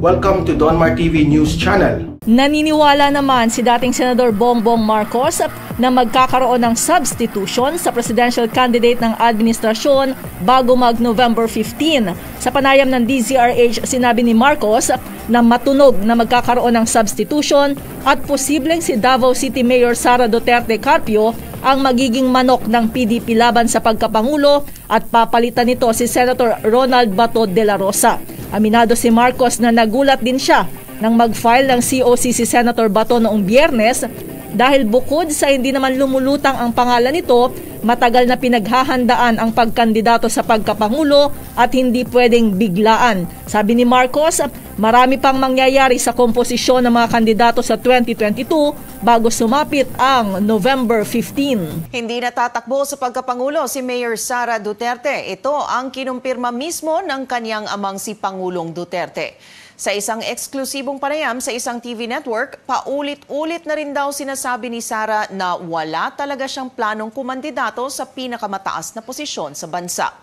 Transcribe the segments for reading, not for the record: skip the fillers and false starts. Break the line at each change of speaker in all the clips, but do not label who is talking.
Welcome to Donmar TV News Channel.
Naniniwala naman si dating Senador Bongbong Marcos na magkakaroon ng substitution sa presidential candidate ng administrasyon bago mag-November 15. Sa panayam ng DZRH, sinabi ni Marcos na matunog na magkakaroon ng substitution at posibleng si Davao City Mayor Sara Duterte Carpio ang magiging manok ng PDP laban sa pagkapangulo at papalitan nito si Senator Ronald Bato de la Rosa. Aminado si Marcos na nagulat din siya nang mag-file ng COC si Senator Bato noong Biyernes dahil bukod sa hindi naman lumulutang ang pangalan nito, matagal na pinaghahandaan ang pagkandidato sa pagkapangulo at hindi pwedeng biglaan. Sabi ni Marcos, marami pang mangyayari sa komposisyon ng mga kandidato sa 2022 bago sumapit ang November 15.
Hindi natatakbo sa pagkapangulo si Mayor Sara Duterte. Ito ang kinumpirma mismo ng kanyang amang si Pangulong Duterte. Sa isang eksklusibong panayam sa isang TV network, paulit-ulit na rin daw sinasabi ni Sara na wala talaga siyang planong kumandidato sa pinakamataas na posisyon sa bansa.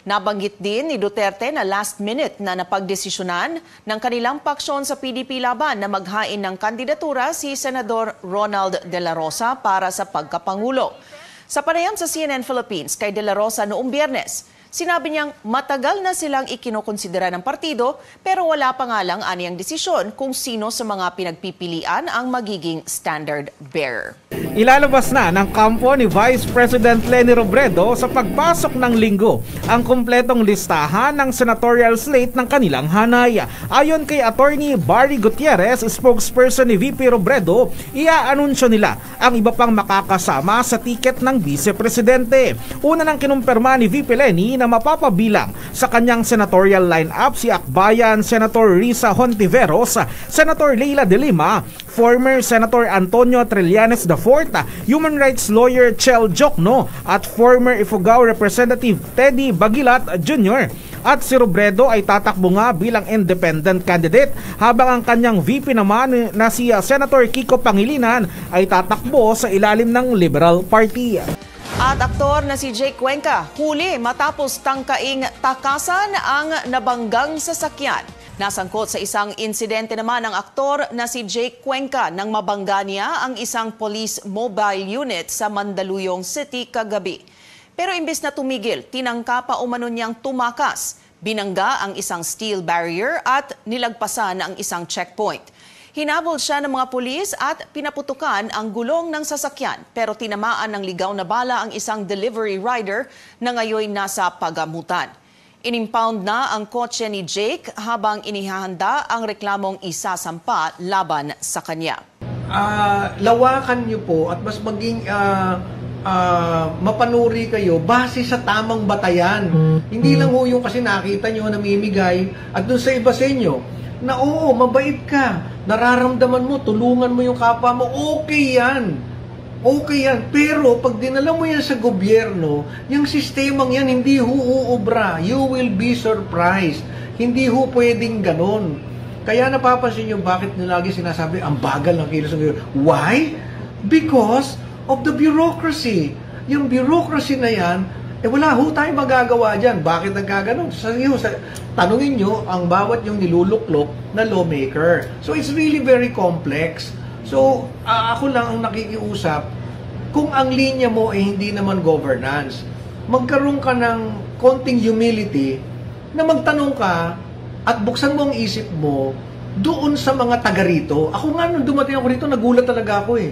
Nabanggit din ni Duterte na last minute na napagdesisyonan ng kanilang paksyon sa PDP laban na maghain ng kandidatura si Senador Ronald de la Rosa para sa pagkapangulo. Sa panayam sa CNN Philippines kay de la Rosa noong Biyernes, sinabi niyang matagal na silang ikinokonsidera ng partido pero wala pa nga lang aniyang desisyon kung sino sa mga pinagpipilian ang magiging standard bearer.
Ilalabas na ng kampo ni Vice President Leni Robredo sa pagpasok ng Linggo ang kumpletong listahan ng senatorial slate ng kanilang hanay. Ayon kay Attorney Barry Gutierrez, spokesperson ni VP Robredo, iaanunsyo nila ang iba pang makakasama sa tiket ng Vice Presidente. Una nang kinumpirma ni VP Leni na mapapabilang sa kanyang senatorial lineup si Akbayan Senator Risa Hontiveros, Senator Leila de Lima, former Senator Antonio Trillanes IV, human rights lawyer Chel Jokno at former Ifugao Representative Teddy Bagilat Jr. At si Robredo ay tatakbo nga bilang independent candidate habang ang kanyang VP naman na si Senator Kiko Pangilinan ay tatakbo sa ilalim ng Liberal Party.
At aktor na si Jake Cuenca, huli matapos tangkaing takasan ang nabanggang sasakyan. Nasangkot sa isang insidente naman ang aktor na si Jake Cuenca nang mabangga niya ang isang police mobile unit sa Mandaluyong City kagabi. Pero imbes na tumigil, tinangka pa umano niyang tumakas. Binangga ang isang steel barrier at nilagpasan ang isang checkpoint. Hinabol siya ng mga pulis at pinaputukan ang gulong ng sasakyan pero tinamaan ng ligaw na bala ang isang delivery rider na ngayon nasa pagamutan. Inimpound na ang kotse ni Jake habang inihahanda ang reklamong isasampa laban sa kanya.
Lawakan niyo po at mas maging mapanuri kayo base sa tamang batayan. Hindi lang ho yung kasi nakita nyo namimigay at dun sa iba sa inyo na oo, mabait ka, nararamdaman mo, tulungan mo yung kapwa mo, okay yan. Okay yan. Pero pag dinala mo yan sa gobyerno, yung sistemang yan hindi ho uubra. You will be surprised. Hindi ho pwedeng ganon. Kaya napapansin nyo bakit nilagi sinasabi ang bagal ng kilos ng gobyerno. Why? Because of the bureaucracy. Yung bureaucracy na yan, wala ho tayong magagawa dyan. Bakit nagkaganon? Tanungin nyo ang bawat yung niluluklok na lawmaker. So it's really very complex. So ako lang ang nakikiusap, kung ang linya mo ay hindi naman governance, magkaroon ka ng konting humility na magtanong ka at buksan mo ang isip mo doon sa mga taga rito. Ako nga nung dumating ako rito, nagulat talaga ako eh.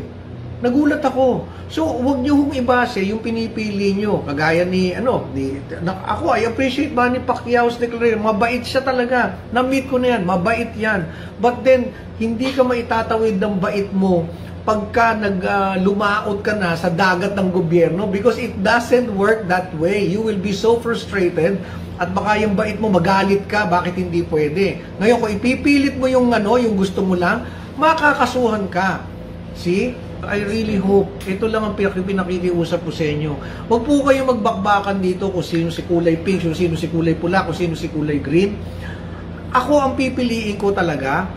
Nagulat ako. So, wag niyo hong ibase yung pinipili niyo. Kagaya ako, I appreciate Manny Pacquiao's declaration. Mabait siya talaga. Na-meet ko na yan. Mabait yan. But then, hindi ka maitatawid ng bait mo pagka lumaot ka na sa dagat ng gobyerno because it doesn't work that way. You will be so frustrated at baka yung bait mo magalit ka, bakit hindi pwede. Ngayon, kung ipipilit mo yung gusto mo lang, makakasuhan ka. See? I really hope, ito lang ang pinakikiusap ko sa inyo. Huwag po kayong magbakbakan dito kung sino si kulay pink, kung sino si kulay pula, kung sino si kulay green. Ako ang pipiliin ko talaga.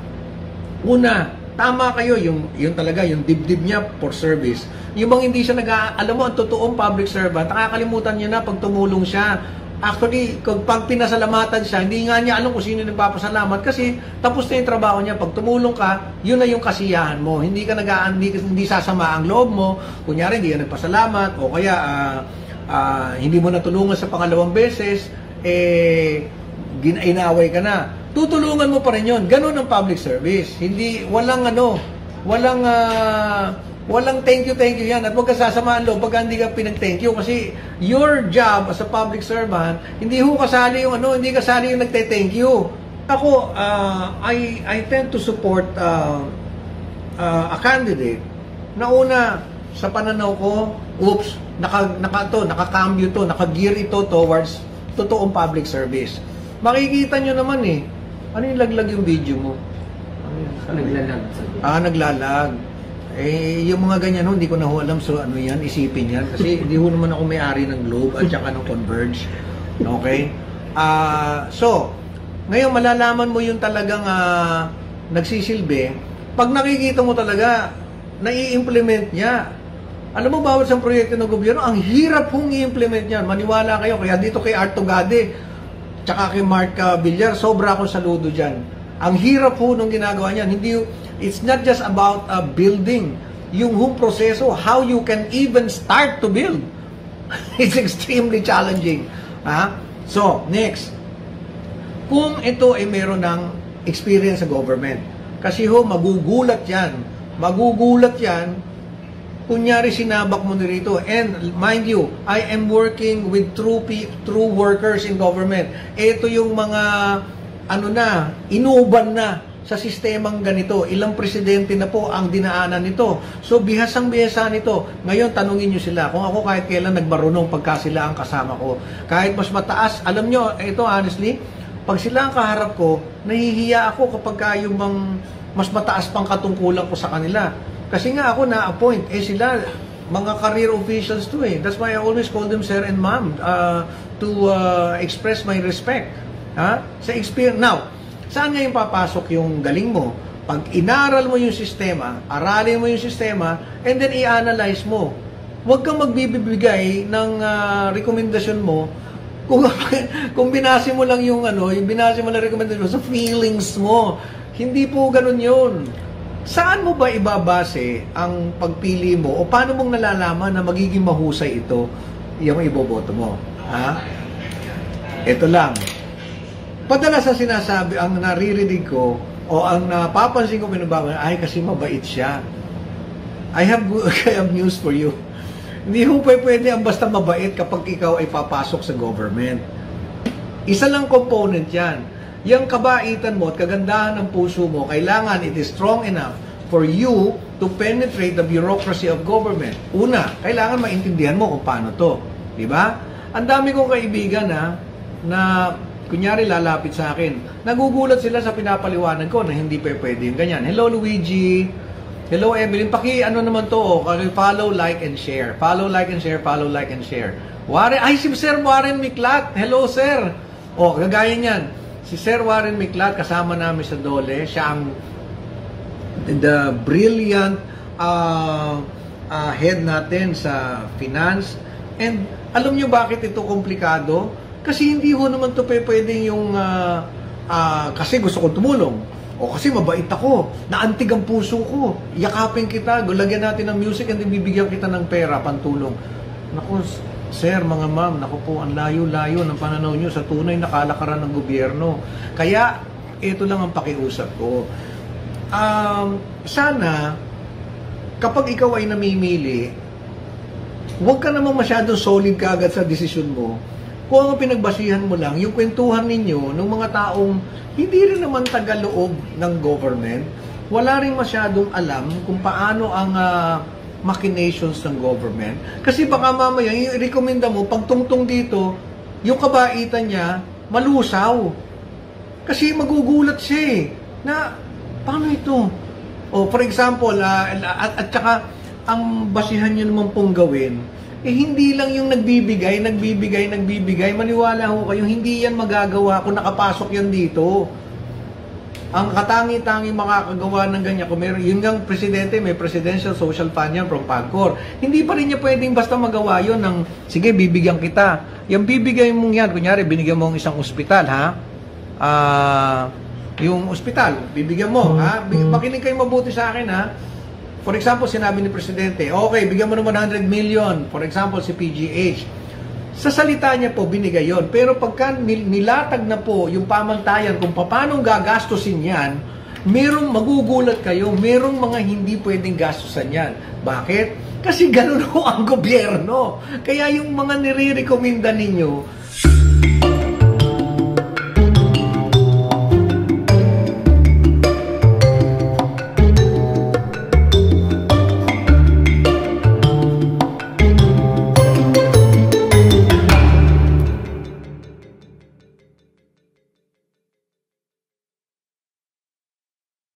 Una, tama kayo, yung talaga, yung dibdib niya for service. Yung bang hindi siya alam mo, ang totoong public servant, nakakalimutan niya na pag tumulong siya, Actually, pag pinasalamatan siya, hindi nga niya alam kung sino nagpapasalamat kasi tapos na yung trabaho niya. Pag tumulong ka, yun na yung kasiyahan mo. Hindi sasama ang loob mo. Kunyari, hindi ka nagpasalamat o kaya hindi mo natulungan sa pangalawang beses, inaway ka na. Tutulungan mo pa rin yun. Ganun ang public service. Walang thank you yan. At huwag ka sasamaan loob pag hindi ka pinag-thank you. Kasi your job as a public servant, hindi kasali yung hindi kasali yung nagte-thank you. Ako, I tend to support a candidate na una, sa pananaw ko, nakakambyo to, nakagear ito towards totoong public service. Makikita nyo naman ano yung laglag yung video mo?
Naglalag.
Naglalag. Yung mga ganyan hindi ko na alam ano yan, isipin yan. Kasi hindi naman ako may-ari ng Globe at saka ng Converge. Okay? So, ngayon malalaman mo yung talagang nagsisilbi. Pag nakikita mo talaga, nai-implement niya. Alam mo, bawat sa proyekto ng gobyerno, ang hirap hong i-implement niyan. Maniwala kayo. Kaya dito kay Art Tugade, tsaka kay Mark Villar, sobra akong saludo dyan. Ang hirap ho nung ginagawa niyan. It's not just about building. Yung proseso, how you can even start to build. It's extremely challenging. So, next. Kung ito ay meron ng experience sa government. Kasi magugulat yan. Kunyari sinabak mo nito. And mind you, I am working with true workers in government. Ito yung mga inuban na sa sistemang ganito. Ilang presidente na po ang dinaanan nito. So, bihasang-bihasa nito. Ngayon, tanungin nyo sila. Kung ako kahit kailan nagmarunong pagka sila ang kasama ko. Kahit mas mataas, alam nyo, ito honestly, pag sila ang kaharap ko, nahihiya ako kapag yung mas mataas pang katungkulan ko sa kanila. Kasi nga ako na-appoint. Sila, mga career officials to That's why I always call them sir and ma'am to express my respect. Sa experience. Now, saan ngayon papasok yung galing mo? Pag inaral mo yung sistema, aralin mo yung sistema, and then i-analyze mo. Huwag kang magbibigay ng rekomendasyon mo kung binase mo lang yung binase mo lang rekomendasyon mo sa feelings mo. Hindi po ganun yun. Saan mo ba ibabase ang pagpili mo o paano mong nalalaman na magiging mahusay ito yung iboboto mo? Ito lang. Padalas sa sinasabi, ang naririnig ko o ang napapansin ko ay kasi mabait siya. I have news for you. Hindi mo pwede ang basta mabait kapag ikaw ay papasok sa government. Isa lang component yan. Yung kabaitan mo at kagandahan ng puso mo, kailangan it is strong enough for you to penetrate the bureaucracy of government. Una, kailangan maintindihan mo kung paano to. Diba? Ang dami kong kaibigan na kunyari lalapit sa akin, nagugulat sila sa pinapaliwanag ko na hindi pwede yung ganyan. Hello Luigi, hello Evelyn, naman to, follow, like, and share. Follow, like, and share, follow, like, and share. Si Sir Warren Miklat, hello sir. Kagaya niyan. Si Sir Warren Miklat, kasama namin sa DOLE, siya ang the brilliant head natin sa finance. And alam nyo bakit ito komplikado? Kasi hindi naman ito pwedeng yung kasi gusto kong tumulong o kasi mabait ako, naantig ang puso ko, yakapin kita, lagyan natin ng music and bibigyan kita ng pera, pantulong. Naku, sir, mga ma'am, naku po, ang layo-layo ng pananaw nyo sa tunay na kalakaran ng gobyerno. Kaya, ito lang ang pakiusap ko. Sana, kapag ikaw ay namimili, huwag ka namang masyadong solid ka agad sa desisyon mo. Kung ang pinagbasihan mo lang, yung kwentuhan ninyo ng mga taong hindi rin naman tagaloob ng government, wala rin masyadong alam kung paano ang machinations ng government. Kasi baka mamaya, yung i-recommenda mo, pagtungtong dito, yung kabaitan niya, malusaw. Kasi magugulat siya na, paano ito? For example, at saka, ang basihan nyo naman pong gawin, hindi lang yung nagbibigay, maniwala ho kayo, hindi yan magagawa kung nakapasok yan dito. Ang katangi-tangi makakagawa ng ganyan, kung meron, yun ngang presidente, may Presidential Social Fund yan from PAGCOR. Hindi pa rin niya pwedeng basta magawa yun ng, sige, bibigyan kita. Yung bibigyan mong yan, kunyari, binigyan mo isang ospital, ha? Yung ospital, bibigyan mo, ha? Makinig kayo mabuti sa akin, ha? For example, sinabi ni Presidente, okay, bigyan mo ng 100 million, for example, si PGH. Sa salita niya po, binigay yon. Pero pagka nilatag na po yung pamantayan kung paano gagastusin yan, merong magugulat kayo, merong mga hindi pwedeng gastusan yan. Bakit? Kasi ganun ho ang gobyerno. Kaya yung mga nire-recommenda ninyo,